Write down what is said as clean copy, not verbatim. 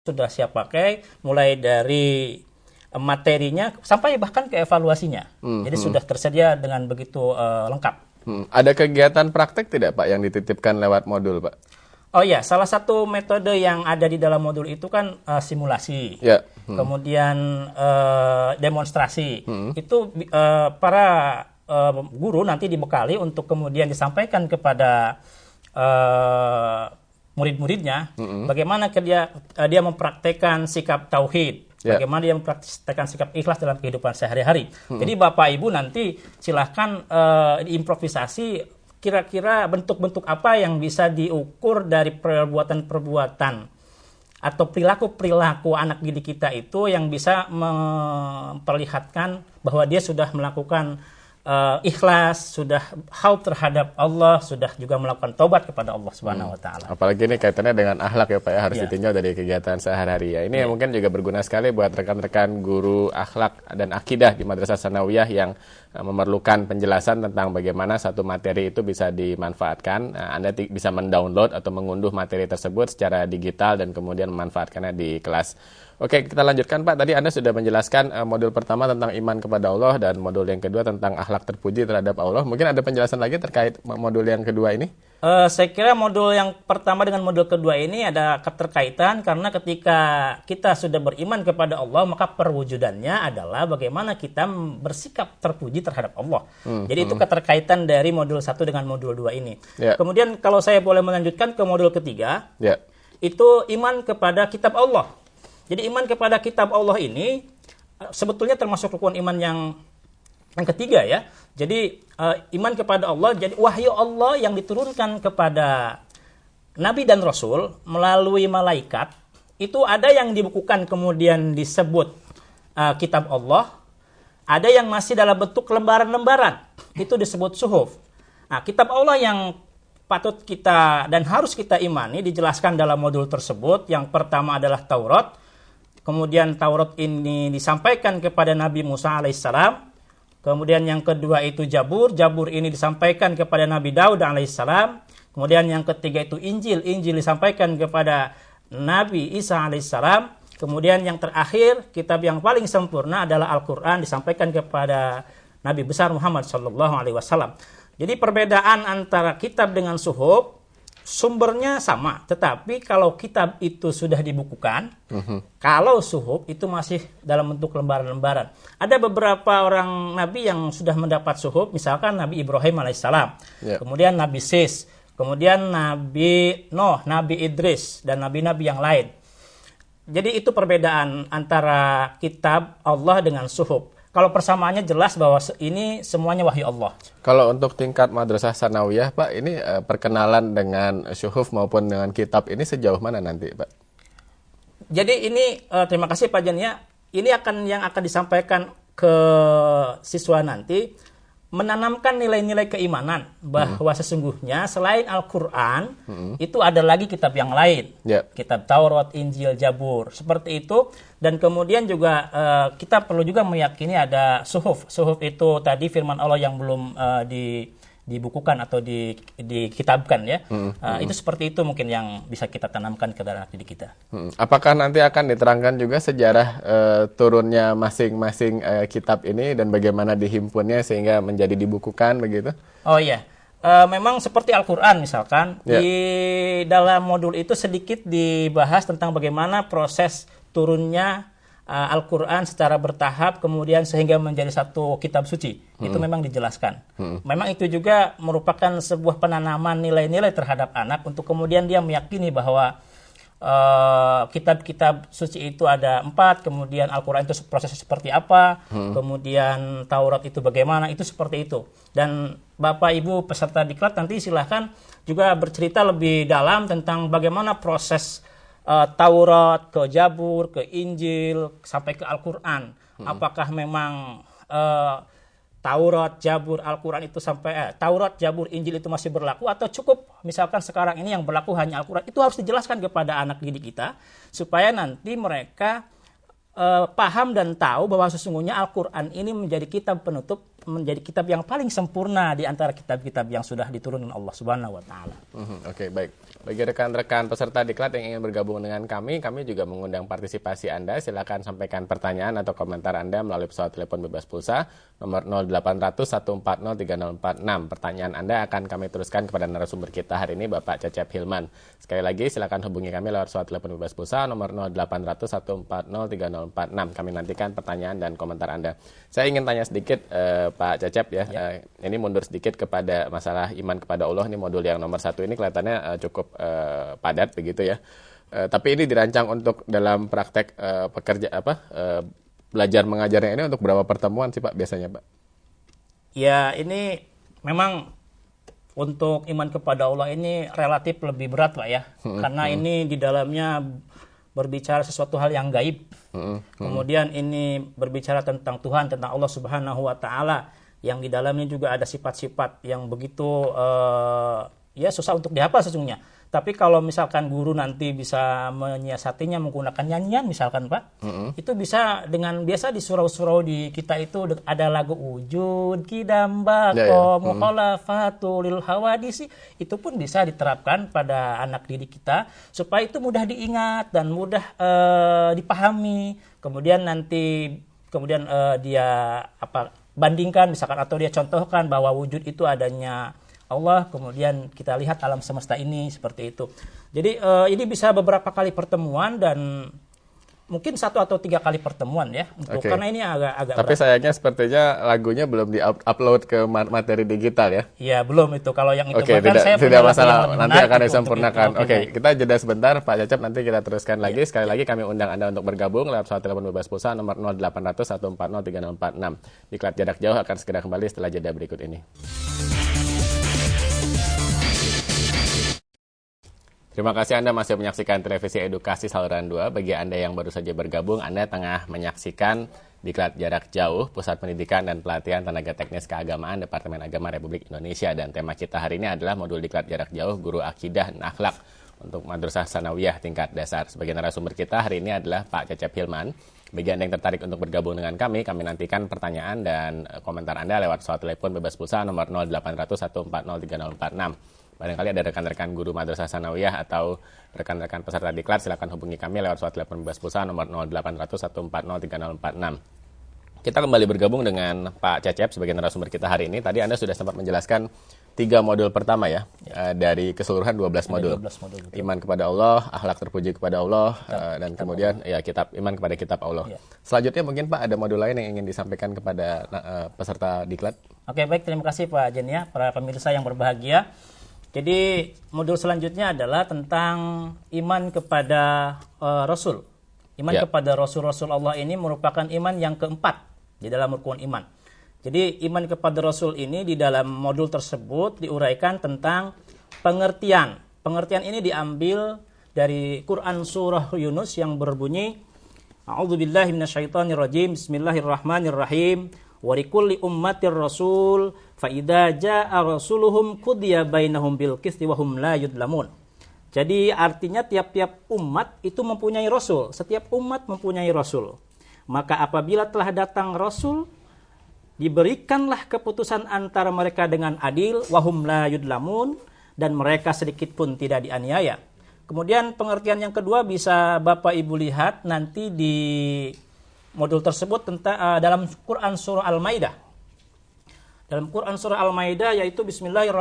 sudah siap pakai, mulai dari materinya sampai bahkan ke evaluasinya. Jadi sudah tersedia dengan begitu lengkap. Ada kegiatan praktek tidak Pak yang dititipkan lewat modul Pak? Oh ya, salah satu metode yang ada di dalam modul itu kan simulasi, Ya. kemudian demonstrasi. Itu para guru nanti dibekali untuk kemudian disampaikan kepada murid-muridnya bagaimana dia mempraktekkan sikap tauhid. Bagaimana dia mempraktikkan sikap ikhlas dalam kehidupan sehari-hari. Jadi Bapak Ibu nanti silahkan diimprovisasi kira-kira bentuk-bentuk apa yang bisa diukur dari perbuatan-perbuatan atau perilaku-perilaku anak didik kita itu yang bisa memperlihatkan bahwa dia sudah melakukan ikhlas, sudah haud terhadap Allah, sudah juga melakukan taubat kepada Allah Subhanahu wa taala. Apalagi ini kaitannya dengan akhlak ya Pak ya, harus ditinjau dari kegiatan sehari-hari ya. Ini mungkin juga berguna sekali buat rekan-rekan guru akhlak dan akidah di Madrasah Tsanawiyah yang memerlukan penjelasan tentang bagaimana satu materi itu bisa dimanfaatkan. Anda bisa mendownload atau mengunduh materi tersebut secara digital dan kemudian memanfaatkannya di kelas. Oke, kita lanjutkan Pak. Tadi Anda sudah menjelaskan modul pertama tentang iman kepada Allah dan modul yang kedua tentang akhlak terpuji terhadap Allah. Mungkin ada penjelasan lagi terkait modul yang kedua ini? Saya kira modul yang pertama dengan modul kedua ini ada keterkaitan karena ketika kita sudah beriman kepada Allah, maka perwujudannya adalah bagaimana kita bersikap terpuji terhadap Allah. Jadi itu keterkaitan dari modul 1 dengan modul 2 ini. Kemudian kalau saya boleh melanjutkan ke modul ketiga, itu iman kepada kitab Allah. Jadi iman kepada kitab Allah ini sebetulnya termasuk rukun iman yang ketiga ya. Jadi iman kepada Allah, jadi wahyu Allah yang diturunkan kepada Nabi dan Rasul melalui malaikat, itu ada yang dibukukan kemudian disebut kitab Allah, ada yang masih dalam bentuk lembaran-lembaran, itu disebut suhuf. Nah, kitab Allah yang patut kita dan harus kita imani dijelaskan dalam modul tersebut. Yang pertama adalah Taurat. Kemudian Taurat ini disampaikan kepada Nabi Musa alaihissalam. Kemudian yang kedua itu Jabur. Jabur ini disampaikan kepada Nabi Daud alaihissalam. Kemudian yang ketiga itu Injil. Injil disampaikan kepada Nabi Isa alaihissalam. Kemudian yang terakhir, kitab yang paling sempurna adalah Al-Quran, disampaikan kepada Nabi besar Muhammad SAW. Jadi perbedaan antara kitab dengan suhuf, sumbernya sama, tetapi kalau kitab itu sudah dibukukan, kalau suhuf itu masih dalam bentuk lembaran-lembaran. Ada beberapa orang nabi yang sudah mendapat suhuf, misalkan Nabi Ibrahim alaihissalam, kemudian Nabi Sis, kemudian Nabi Nuh, Nabi Idris, dan nabi-nabi yang lain. Jadi itu perbedaan antara kitab Allah dengan suhuf. Kalau persamaannya jelas bahwa ini semuanya wahyu Allah. Kalau untuk tingkat Madrasah Tsanawiyah, Pak, ini perkenalan dengan syuhuf maupun dengan kitab ini sejauh mana nanti, Pak? Jadi ini, terima kasih Pak Jan ya, ini yang akan disampaikan ke siswa nanti, menanamkan nilai-nilai keimanan bahwa sesungguhnya selain Al-Quran itu ada lagi kitab yang lain, kitab Taurat, Injil, Jabur, seperti itu. Dan kemudian juga kita perlu juga meyakini ada suhuf. Suhuf itu tadi firman Allah yang belum dibukukan atau dikitabkan ya. Itu seperti itu mungkin yang bisa kita tanamkan ke dalam didik kita. Apakah nanti akan diterangkan juga sejarah turunnya masing-masing kitab ini dan bagaimana dihimpunnya sehingga menjadi dibukukan begitu? Oh iya, memang seperti Al-Quran misalkan, di dalam modul itu sedikit dibahas tentang bagaimana proses turunnya Al-Quran secara bertahap kemudian sehingga menjadi satu kitab suci. Itu memang dijelaskan. Memang itu juga merupakan sebuah penanaman nilai-nilai terhadap anak untuk kemudian dia meyakini bahwa kitab-kitab suci itu ada 4, kemudian Al-Quran itu prosesnya seperti apa, kemudian Taurat itu bagaimana, itu seperti itu. Dan Bapak Ibu peserta diklat nanti silahkan juga bercerita lebih dalam tentang bagaimana proses Taurat, ke Jabur, ke Injil, sampai ke Al-Quran. Apakah memang Taurat, Jabur, Al-Quran itu sampai Taurat, Jabur, Injil itu masih berlaku atau cukup misalkan sekarang ini yang berlaku hanya Al-Quran? Itu harus dijelaskan kepada anak didik kita supaya nanti mereka paham dan tahu bahwa sesungguhnya Al-Quran ini menjadi kitab penutup, menjadi kitab yang paling sempurna di antara kitab-kitab yang sudah diturunkan Allah Subhanahu wa taala. Oke, baik. Bagi rekan-rekan peserta diklat yang ingin bergabung dengan kami juga mengundang partisipasi Anda. Silakan sampaikan pertanyaan atau komentar Anda melalui pesawat telepon bebas pulsa nomor 0800 140 3046. Pertanyaan Anda akan kami teruskan kepada narasumber kita hari ini, Bapak Cecep Hilman. Sekali lagi silakan hubungi kami lewat pesawat telepon bebas pulsa nomor 0800 140 3046. Kami nantikan pertanyaan dan komentar Anda. Saya ingin tanya sedikit Pak Cecep ya. Ini mundur sedikit kepada masalah iman kepada Allah. Ini modul yang nomor 1 ini kelihatannya cukup padat begitu ya. Tapi ini dirancang untuk dalam praktek belajar mengajarnya ini untuk berapa pertemuan sih Pak biasanya Pak? Ya, ini memang untuk iman kepada Allah ini relatif lebih berat Pak ya. Karena ini di dalamnya berbicara sesuatu hal yang gaib. Kemudian ini berbicara tentang Tuhan, tentang Allah Subhanahu wa taala, yang di dalamnya juga ada sifat-sifat yang begitu ya susah untuk dihafal sesungguhnya. Tapi kalau misalkan guru nanti bisa menyiasatinya menggunakan nyanyian misalkan Pak, itu bisa dengan biasa di surau-surau di kita itu ada lagu wujud kidambako mukhalafatul hawadisi, itu pun bisa diterapkan pada anak didik kita supaya itu mudah diingat dan mudah dipahami. Kemudian dia bandingkan misalkan atau dia contohkan bahwa wujud itu adanya Allah, kemudian kita lihat alam semesta ini seperti itu. Jadi ini bisa beberapa kali pertemuan dan mungkin 1 atau 3 kali pertemuan ya. Karena ini agak Tapi berat. sayangnya sepertinya lagunya belum di-upload ke materi digital ya. Iya, belum itu. Kalau yang itu tidak masalah. Nanti akan disempurnakan. Oke, kita jeda sebentar Pak Cecep, nanti kita teruskan lagi. Sekali lagi kami undang Anda untuk bergabung lewat pesawat telepon bebas pulsa nomor 0800 140 3046. Diklat jarak jauh akan segera kembali setelah jeda berikut ini. Terima kasih Anda masih menyaksikan televisi edukasi saluran 2. Bagi Anda yang baru saja bergabung, Anda tengah menyaksikan Diklat Jarak Jauh, Pusat Pendidikan dan Pelatihan Tenaga Teknis Keagamaan Departemen Agama Republik Indonesia. Dan tema kita hari ini adalah modul Diklat Jarak Jauh Guru Akidah dan Akhlak untuk Madrasah Sanawiyah tingkat dasar. Sebagai narasumber kita hari ini adalah Pak Cecep Hilman. Bagi Anda yang tertarik untuk bergabung dengan kami nantikan pertanyaan dan komentar Anda lewat pesawat telepon bebas pulsa nomor 0800 140 3046. Barangkali ada rekan-rekan guru Madrasah Sanawiyah atau rekan-rekan peserta diklat, silakan hubungi kami lewat pesawat telepon bebas pulsa nomor 0800 140 3046. Kita kembali bergabung dengan Pak Cecep sebagai narasumber kita hari ini. Tadi Anda sudah sempat menjelaskan 3 modul pertama ya. Dari keseluruhan 12 modul. Iman kepada Allah, akhlak terpuji kepada Allah, dan kemudian iman kepada kitab Allah. Selanjutnya mungkin Pak ada modul lain yang ingin disampaikan kepada peserta diklat. Oke, baik, terima kasih Pak Jen ya, para pemirsa yang berbahagia. Jadi modul selanjutnya adalah tentang iman kepada Rasul. Iman kepada Rasul-Rasul Allah ini merupakan iman yang keempat di dalam rukun iman. Jadi iman kepada Rasul ini di dalam modul tersebut diuraikan tentang pengertian. Pengertian ini diambil dari Quran surah Yunus yang berbunyi A'udzubillahi minasyaitonirrajim. Bismillahirrahmanirrahim. Wa likulli ummatir rasul fa idza jaa rasuluhum qudiya bainahum bil qisti wa hum la yudlamun. Jadi artinya tiap-tiap umat itu mempunyai rasul, setiap umat mempunyai rasul. Maka apabila telah datang rasul, diberikanlah keputusan antara mereka dengan adil wa hum la yudlamun, dan mereka sedikit pun tidak dianiaya. Kemudian pengertian yang kedua bisa Bapak Ibu lihat nanti di modul tersebut tentang dalam Quran surah Al-Maidah. Dalam Quran surah Al-Maidah yaitu Bismillahirrahmanirrahim.